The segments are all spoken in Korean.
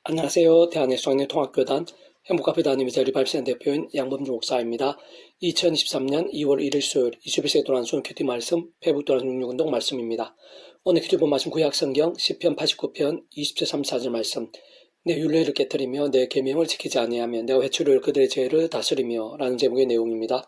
안녕하세요. 대한의 수학여행 통합교단 행복카페단임이자 리발시안 대표인 양범주 목사입니다. 2023년 2월 1일 수요일 21세기 동안 수능 큐티 말씀 페북도란 66운동 말씀입니다. 오늘 큐티 본 말씀 구약성경 10편 89편 20절 34절 말씀. 내 율례를 깨뜨리며 내 계명을 지키지 아니하면 내가 회초리로 그들의 죄를 다스리며 라는 제목의 내용입니다.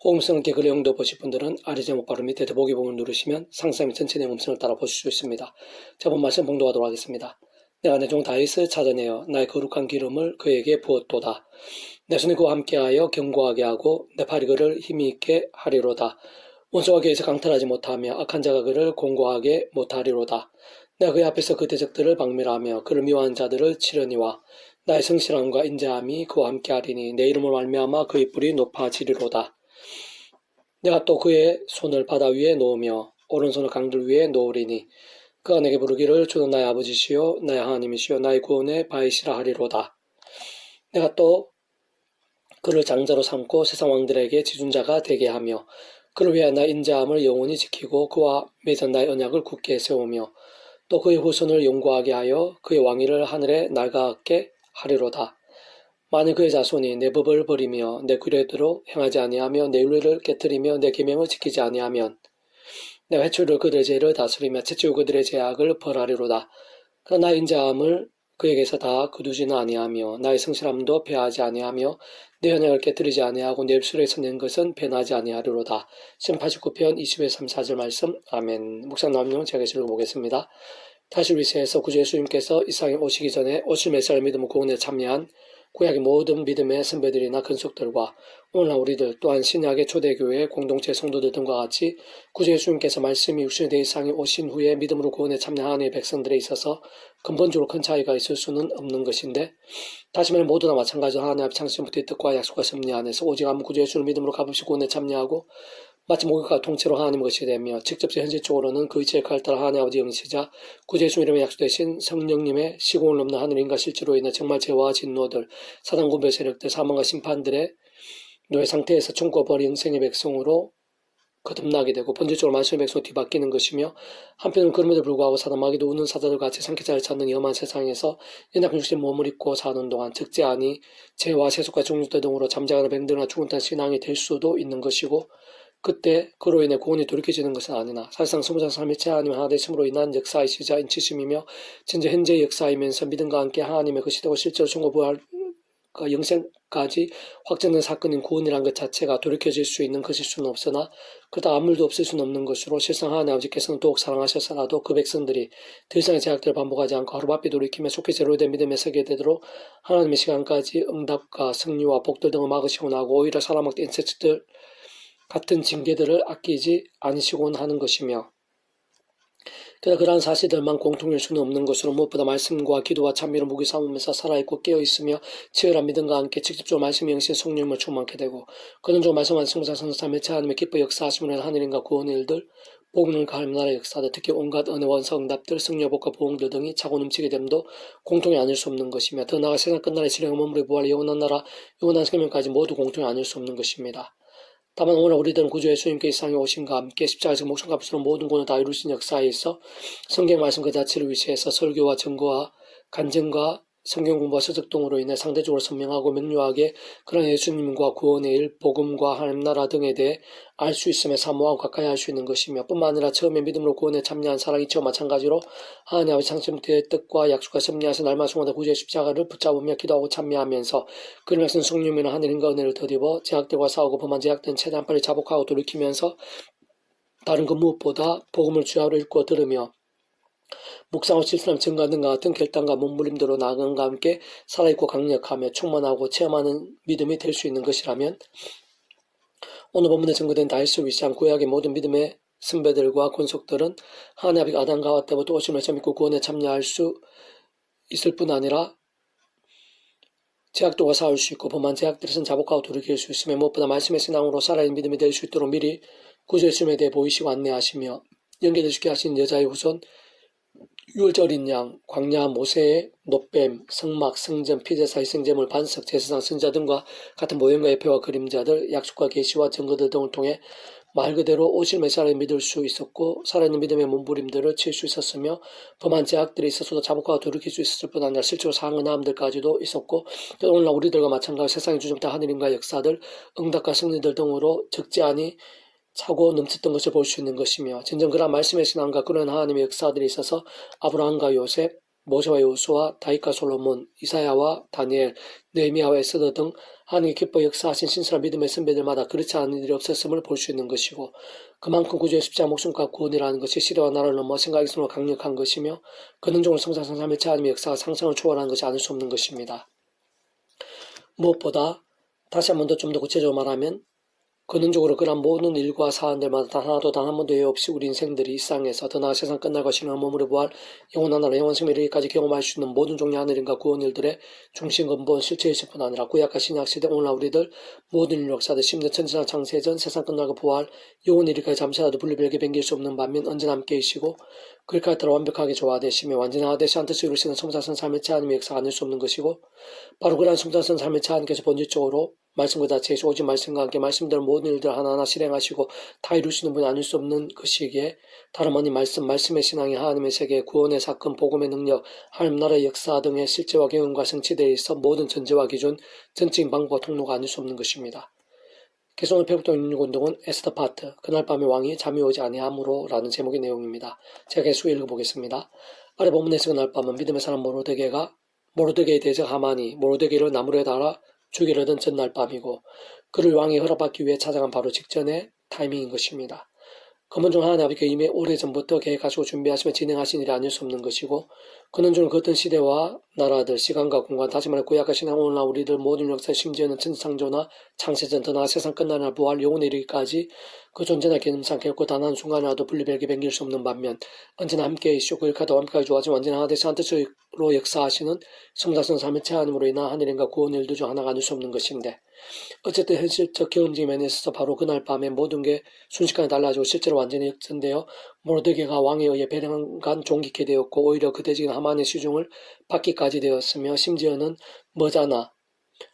호응성을 개글 내용도 보실 분들은 아래 제목 바로 밑에 더보기 부분을 누르시면 상세 및 전체 내용 음성을 따라 보실 수 있습니다. 자, 본 말씀 봉독하도록 하겠습니다. 내가 내 종 다윗을 찾아내어 나의 거룩한 기름을 그에게 부었도다. 내 손이 그와 함께하여 견고하게 하고 내 팔이 그를 힘이 있게 하리로다. 원수가 그에서 강탈하지 못하며 악한 자가 그를 공고하게 못하리로다. 내가 그의 앞에서 그 대적들을 박멸하며 그를 미워하는 자들을 치려니와 나의 성실함과 인자함이 그와 함께하리니 내 이름을 말미암아 그의 뿔이 높아지리로다. 내가 또 그의 손을 바다 위에 놓으며 오른손을 강들 위에 놓으리니 그가 내게 부르기를 주는 나의 아버지시요 나의 하나님이시요 나의 구원의 바위시라 하리로다. 내가 또 그를 장자로 삼고 세상 왕들에게 지존자가 되게 하며 그를 위하여 나의 인자함을 영원히 지키고 그와 맺은 나의 언약을 굳게 세우며 또 그의 후손을 영구하게 하여 그의 왕위를 하늘에 낡아게 하리로다. 만일 그의 자손이 내 법을 버리며 내 규례대로 행하지 아니하며 내 율례를 깨뜨리며 내 계명을 지키지 아니하면 내가 회초리로 그들의 죄를 다스리며 채찍으로 그들의 죄악을 벌하리로다. 그러나 나의 인자함을 그에게서 다 거두지는 아니하며 나의 성실함도 배하지 아니하며 내 언약을 깨뜨리지 아니하고 내 입술에서 낸 것은 변하지 아니하리로다. 시편 89편 20에 34절 말씀. 아멘. 묵상 나옵니다. 제가 읽어보겠습니다. 다시 위세에서 구주 예수님께서 이 세상에 오시기 전에 오실 메시아를 믿음으로 구원에 참여한 구약의 모든 믿음의 선배들이나 근속들과 오늘날 우리들 또한 신약의 초대교회 공동체 성도들 등과 같이 구주 예수님께서 말씀이 육신이 되어 이 세상에 오신 후에 믿음으로 구원에 참여한 하나님의 백성들에 있어서 근본적으로 큰 차이가 있을 수는 없는 것인데, 다시 말해 모두나 마찬가지로 하나님 앞에 창세전부터의 뜻과 약속과 섭리 안에서 오직 한 구주 예수를 믿음으로 값없이 구원에 참여하고 마치 목욕과 통째로 하나님 것이 되며 직접적 현실적으로는 그 이치의 칼 따라 하나님 아버지 영이시자 구주 예수 이름에 약속되신 성령님의 시공을 넘는 하늘인과 실제로 인해 정말 죄와 진노들, 사단 군배 세력들, 사망과 심판들의 노예 상태에서 천국과 벌 영생의 백성으로 거듭나게 되고 본질적으로 만수의 백성으로 뒤바뀌는 것이며, 한편은 그럼에도 불구하고 사단 마귀도 우는 사자들 같이 상쾌자를 찾는 위험한 세상에서 연약한 육신의 몸을 입고 사는 동안 적재하니 죄와 세속과 종류들 등으로 잠자거나 병들거나 죽은 듯한 신앙이 될 수도 있는 것이고, 그때 그로 인해 구원이 돌이켜지는 것은 아니나 사실상 스무살 삶일체 하나님 하나 되심으로 인한 역사이시자 인치심이며 진짜 현재의 역사이면서 믿음과 함께 하나님의 것이 되고 실제로 천국 부활과 영생까지 확정된 사건인 구원이라는 것 자체가 돌이켜질 수 있는 것일 수는 없으나 그러다 아무 일도 없을 수는 없는 것으로, 실상 하나님 아버지께서는 더욱 사랑하셨으나도 그 백성들이 더 이상의 죄악들을 반복하지 않고 하루바삐 돌이키며 속히 제로 된 믿음에 서게 되도록 하나님의 시간까지 응답과 승리와 복들 등을 막으시고 나고 오히려 사람학대 인세트들 같은 징계들을 아끼지 않으시곤 하는 것이며, 그러한 사실들만 공통일 수는 없는 것으로 무엇보다 말씀과 기도와 찬미로 무기 삼으면서 살아있고 깨어있으며 치열한 믿음과 함께 직접적으로 말씀의 영신 성령을 충만케 되고 그런적으로 말씀한 승부자 선사 매체 하나님의 기뻐 역사하심으로 인한 하늘인과 구원의 일들, 복음을 가하는 나라의 역사들, 특히 온갖 은혜 원사 응답들, 승려복과 보응들 등이 차고 넘치게 됨도 공통이 아닐 수 없는 것이며, 더 나아가 세상 끝날의 실행의 머무리 부활의 영원한 나라, 영원한 생명까지 모두 공통이 아닐 수 없는 것입니다. 다만 오늘 우리들은 구주 예수님께 이 세상에 오심과 함께 십자가에서 목숨 값으로 모든 권을 다 이루신 역사에 있어 성경 말씀 그 자체를 위시해서 설교와 증거와 간증과 성경 공부와 서적 등으로 인해 상대적으로 선명하고 명료하게 그런 예수님과 구원의 일, 복음과 하나님 나라 등에 대해 알 수 있음에 사모하고 가까이 할 수 있는 것이며, 뿐만 아니라 처음에 믿음으로 구원에 참여한 사랑이 처와 마찬가지로 하나님 아버지 창세부터의 뜻과 약속과 섭리하신 날마송마다 구주의 십자가를 붙잡으며 기도하고 참여하면서 그를 말씀 성령이나 하늘인과 은혜를 더입어 제약들과 싸우고 범한 제약들은 최대한 빨리 자복하고 돌이키면서 다른 그 무엇보다 복음을 주야로 읽고 들으며 묵상과 실수랑 증거 등과 같은 결단과 몸부림대로 나아감과 함께 살아있고 강력하며 충만하고 체험하는 믿음이 될 수 있는 것이라면, 오늘 본문에 증거된 다윗을 위시한 구약의 모든 믿음의 선배들과 권속들은 하나님 아버지 아담과 하와 때부터 오신 말씀 믿고 구원에 참여할 수 있을 뿐 아니라 제약들과 싸울 수 있고 범한 제약들에서는 자복하고 돌이킬 수 있으며, 무엇보다 말씀의 신앙으로 살아있는 믿음이 될 수 있도록 미리 구주 예수님에 대해 보이시고 안내하시며 연결해주게 하신 여자의 후손 유월절 어린 양, 광야 모세의 놋뱀, 성막, 성전, 피제사의 생제물, 반석, 제사상, 선자 등과 같은 모형과 예표와 그림자들, 약속과 계시와 증거들 등을 통해 말 그대로 오실 메시아를 믿을 수 있었고 살아있는 믿음의 몸부림들을 칠 수 있었으며 범한 제약들이 있어서도 자복하고 돌이킬 수 있었을 뿐 아니라 실제로 상한 남들까지도 있었고 오늘날 우리들과 마찬가지로 세상의 주정자 하느님과의 역사들, 응답과 승리들 등으로 적지 않이 차고 넘쳤던 것을 볼 수 있는 것이며 진정 그러한 말씀의 신앙과 그런 하나님의 역사들이 있어서 아브라함과 요셉, 모세와 여호수아, 다윗과 솔로몬, 이사야와 다니엘, 느헤미야와 에스더 등 하나님의 기뻐 역사하신 신실한 믿음의 선배들마다 그렇지 않은 일이 없었음을 볼 수 있는 것이고 그만큼 구주의 십자가 목숨과 구원이라는 것이 시대와 나라를 넘어 생각 이상으로 강력한 것이며 근원적으로 성사성삼일체 하나님의 역사가 상상을 초월하는 것이 아닐 수 없는 것입니다. 무엇보다 다시 한 번 더 좀 더 구체적으로 말하면 근원적으로 그런 모든 일과 사안들마다 단 하나도 단 한 번도 예외 없이 우리 인생들이 이 땅에서 더 나아 세상 끝날 것이나 몸으로 부활 영원한 나라 영원 생명을 이르기까지 경험할 수 있는 모든 종류의 하늘인과 구원 일들의 중심 근본 실체이실 뿐 아니라 구약과 신약 시대 오늘날 우리들 모든 인류 역사들 심지어 천지나 창세전 세상 끝나고 부활 영원 이르기까지 잠시라도 분리별게 변길 수 없는 반면 언제나 함께 계시고 그일까지 따라 완벽하게 조화되시며 완전하되시 한 뜻을 이루시는 성자선 삶일체 하나님의 역사가 아닐 수 없는 것이고 바로 그러한 성자선 삶일체 하나님께서 본질적으로 말씀 그 자체이시 오직 말씀과 함께 말씀대로 모든 일들 하나하나 실행하시고 다 이루시는 분이 아닐 수 없는 것이기에 다름 아닌 말씀의 신앙이 하나님의 세계, 구원의 사건, 복음의 능력, 하나님 나라의 역사 등의 실제와 경험과 성취대에 있어 모든 전제와 기준, 전적인 방법과 통로가 아닐 수 없는 것입니다. 그래서 오늘 페북동 66운동은 에스더 파트, 그날 밤에 왕이 잠이 오지 아니하므로 라는 제목의 내용입니다. 제가 계속 읽어보겠습니다. 아래 본문에서 그날 밤은 믿음의 사람 모르드게의 대적 하만이 모르드게를 나무에 달아 죽이려던 전날 밤이고 그를 왕이 허락받기 위해 찾아간 바로 직전의 타이밍인 것입니다. 검은 하나님 아버지가 이미 오래전부터 계획하시고 준비하시며 진행하신 일이 아닐 수 없는 것이고 근원적으로 그 어떤 시대와 나라들, 시간과 공간, 다시 말해 구약과 신앙 오늘날 우리들 모든 역사 심지어는 천지창조나 창세전 더 나아 세상 끝나는 날 부활 영혼에 이르기까지 그 존재나 개념상 결코 단 한 순간이라도 분리별게 변길 수 없는 반면 언제나 함께 계시고 그일까지 완벽하게 좋아지만 언제나 하나되시 한 뜻으로 역사하시는 성자성 삼일체 하나님으로 인한 하늘인과 구원 일들 중 하나가 아닐 수 없는 것인데 어쨌든 현실적 경험적인 면에 있어서 바로 그날 밤에 모든 게 순식간에 달라지고 실제로 완전히 역전되어 모르드게가 왕에 의해 배령간 종기게 되었고 오히려 그 대적인 하만의 시중을 받기까지 되었으며 심지어는 머자나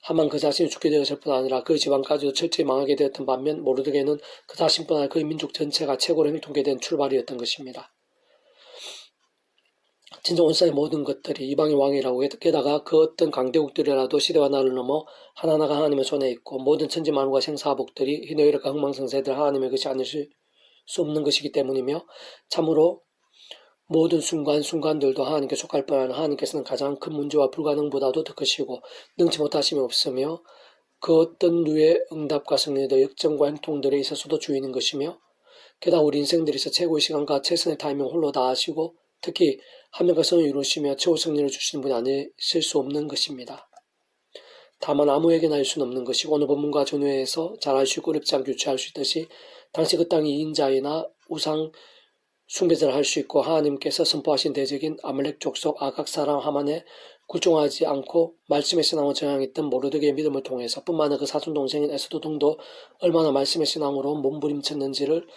하만 그 자신이 죽게 되었을 뿐 아니라 그 집안까지도 철저히 망하게 되었던 반면 모르드게는 그 자신뿐 아니라 그의 민족 전체가 최고로 형통하게 된 출발이었던 것입니다. 진정 온세의 모든 것들이 이방의 왕이라고 게다가 그 어떤 강대국들이라도 시대와 나를 넘어 하나하나가 하나님의 손에 있고 모든 천지 만물과 생사복들이 희노애락과 흥망성쇠들 하나님의 것이 아닐 수 없는 것이기 때문이며 참으로 모든 순간순간들도 하나님께 속할 뿐 아니라 하나님께서는 가장 큰 문제와 불가능보다도 더 크시고 능치 못하심이 없으며 그 어떤 류의 응답과 승리도 역정과 행동들에 있어서도 주인인 것이며 게다가 우리 인생들에서 최고의 시간과 최선의 타이밍 홀로 다 하시고 특히 하늘과 성을 이루시며 최후 승리를 주시는 분이 아니실 수 없는 것입니다. 다만 아무에게나 할 수는 없는 것이고 오늘 본문과 전후에서 잘 알 수 있고 어렵지 않게 유추할 수 있듯이 당시 그 땅이 이인자이나 우상 숭배자를 할 수 있고 하나님께서 선포하신 대적인 아말렉 족속 아각 사람 하만에 굴종하지 않고 말씀의 신앙을 저항했던 모르드게의 믿음을 통해서 뿐만 아니라 그 사촌 동생인 에스더 등도 얼마나 말씀의 신앙으로 몸부림쳤는지를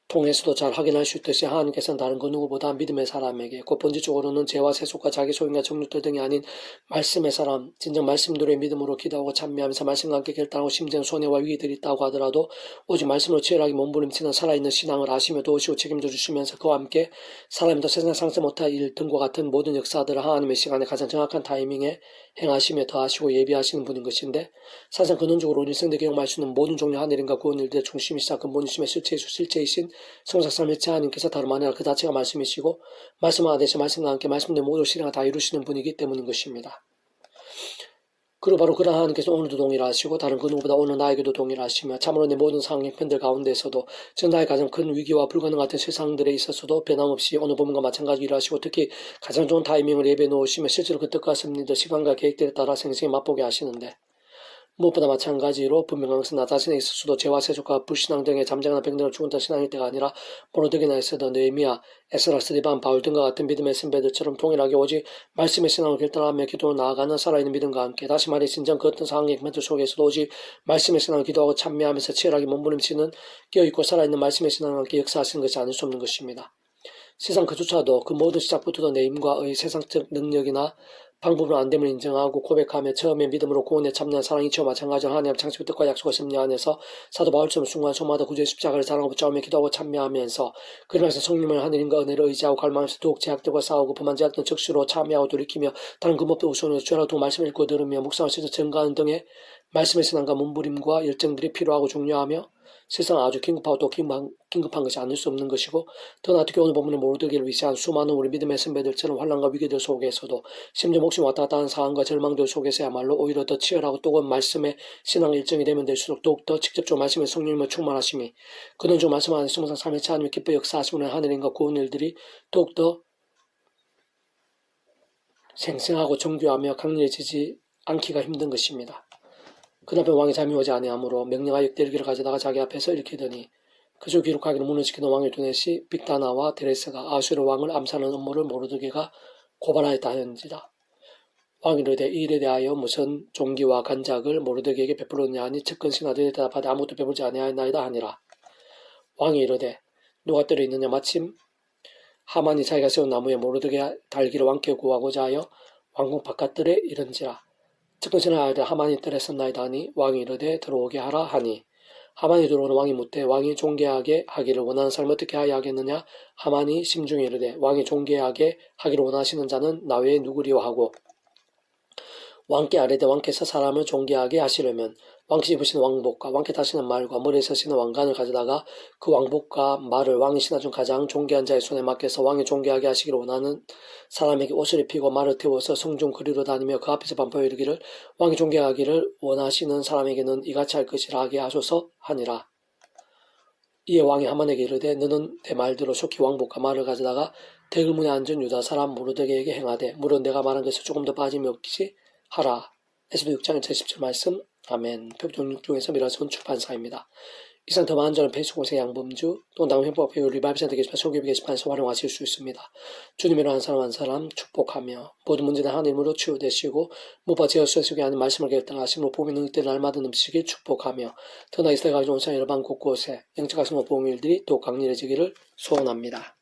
통해서도 잘 확인할 수 있듯이 하나님께서는 다른 그 누구보다 믿음의 사람에게 곧 본질적으로는 죄와 세속과 자기 소유와 정욕들 등이 아닌 말씀의 사람, 진정 말씀대로의 믿음으로 기도하고 찬미하면서 말씀과 함께 결단하고 심지어 손해와 위기들이 있다고 하더라도 오직 말씀으로 치열하게 몸부림치는 살아있는 신앙을 아시며 도우시고 책임져 주시면서 그와 함께 사람도 세상 상세 못할 일 등과 같은 모든 역사들을 하나님의 시간에 가장 정확한 타이밍에 행하시며 더하시고 예비하시는 분인 것인데 사실상 근원적으로 우리 일생들 경험할 수 있는 모든 종류 하늘인과 구원 일들의 중심이시자 근본이시며 실체이신 성사삼일체 하나님께서 다름 아니라 그 자체가 말씀이시고 말씀하나 되시 말씀과 함께 말씀대 모두 실행을 다 이루시는 분이기 때문인 것입니다. 그리고 바로 그러한 하나님께서 오늘도 동일하시고 다른 그 누구보다 오늘 나에게도 동일하시며 참으로 내 모든 상황 형편들 가운데서도 전 나의 가장 큰 위기와 불가능 같은 세상들에 있어서도 변함없이 오늘 본문과 마찬가지로 일하시고 특히 가장 좋은 타이밍을 예배해 놓으시며 실제로 그 뜻과 섭리들 시간과 계획들에 따라 생생히 맛보게 하시는데 무엇보다 마찬가지로 분명한 것은 나 자신에 있어서도 죄와 세속과 불신앙 등의 잠재거나 병들어 죽은다 신앙일 때가 아니라 모르드게나 에스더, 느헤미야, 에스라, 스데반, 바울 등과 같은 믿음의 선배들처럼 동일하게 오직 말씀의 신앙을 결단하며 기도로 나아가는 살아있는 믿음과 함께 다시 말해 진정 그 어떤 상황의 멘트 속에서도 오직 말씀의 신앙을 기도하고 참여하면서 치열하게 몸부림치는 깨어있고 살아있는 말씀의 신앙과 함께 역사하시는 것이 아닐 수 없는 것입니다. 세상 그조차도 그 모든 시작부터도 내 힘과 의 세상적 능력이나 방법으로 안 됨을 인정하고 고백하며 처음에 믿음으로 구원에 참여한 사랑이 저와 마찬가지로 하나님 창세부 뜻과 약속을 승리 안에서 사도 바울처럼 순간 소마다 구주의 십자가를 사랑하고 싸우며 기도하고 참여하면서 그러면서 성령을 하늘인과 은혜를 의지하고 갈망하면서 더욱 제약들과 싸우고 범한 제약들 적수로 참여하고 돌이키며 다른 근법도 우선으로 주라도 두고 말씀을 읽고 들으며 묵상을 실서 증가하는 등의 말씀의 신앙과 몸부림과 열정들이 필요하고 중요하며 세상 아주 긴급하고 또 긴급한 것이 아닐 수 없는 것이고 더나 특히 오늘 본문의 모르드기를 위시한 수많은 우리 믿음의 선배들처럼 환난과 위기들 속에서도 심지어 목숨 왔다 갔다 하는 상황과 절망들 속에서야말로 오히려 더 치열하고 뜨거운 말씀의 신앙 일정이 되면 될수록 더욱더 직접적으로 말씀의 성령님을 충만하심이 그는 좀 말씀 안에 숨어서 삶의 차 하나님의 기뻐 역사하시는 하늘인과 구원 일들이 더욱더 생생하고 정교하며 강렬해지지 않기가 힘든 것입니다. 그날밤 왕이 잠이 오지 아니하므로 명령하여 역대일기를 가져다가 자기 앞에서 읽히더니 그저 기록하기를 무너지키는 왕의 두넷이 빅다나와 데레스가 아수르 왕을 암살하는 음모를 모르드게가 고발하였다 하는지라. 왕이 이르되 이 일에 대하여 무슨 종기와 간작을 모르드게에게 베풀었냐 하니 측근 신하들이 대답하되 아무것도 베풀지 아니하였나이다 하니라. 왕이 이르되 누가 때려 있느냐 마침 하만이 자기가 세운 나무에 모르드게 달기를 왕께 구하고자 하여 왕궁 바깥들에 이른지라. 측근 신하들이 하만이 뜰에 섰나이다 하니 왕이 이르되 들어오게 하라 하니 하만이 들어오는 왕이 묻되 왕이 존귀하게 하기를 원하는 사람을 어떻게 하여 하겠느냐. 하만이 심중에 이르되 왕이 존귀하게 하기를 원하시는 자는 나 외에 누구리요 하고 왕께 아뢰되 왕께서 사람을 존귀하게 하시려면 왕께 입으시는 왕복과 왕께 타시는 말과 머리에 서시는 왕관을 가져다가 그 왕복과 말을 왕이 신하 중 가장 존귀한 자의 손에 맡겨서 왕이 존귀하게 하시기를 원하는 사람에게 옷을 입히고 말을 태워서 성중 거리로 다니며 그 앞에서 반포해 이르기를 왕이 존귀하기를 원하시는 사람에게는 이같이 할 것이라 하게 하소서 하니라. 이에 왕이 하만에게 이르되 너는 내 말대로 속히 왕복과 말을 가져다가 대글문에 앉은 유다 사람 모르드게에게 행하되 물론 내가 말한 것을 조금 더 빠짐이 없지 하라. 에스더 6장 110절 말씀. 아멘. 표본 6중에서 미라손 출판사입니다. 이상 더 많은 저는 페이스북 공생 양범주 또는 다음 행복 배우 리바이브센터 게시판 소개비 게시판에서 활용하실 수 있습니다. 주님으로 한 사람 한 사람 축복하며 모든 문제는 하나님으로 치유되시고 무엇보다 제 헛소리 속에 하는 말씀을 결단하심으로 복이 능력들 날마다 넘치길 축복하며 더나 이스라엘 가족 온상 여러 방 곳곳에 영적 가슴과 복음의 일들이 또 강렬해지기를 소원합니다.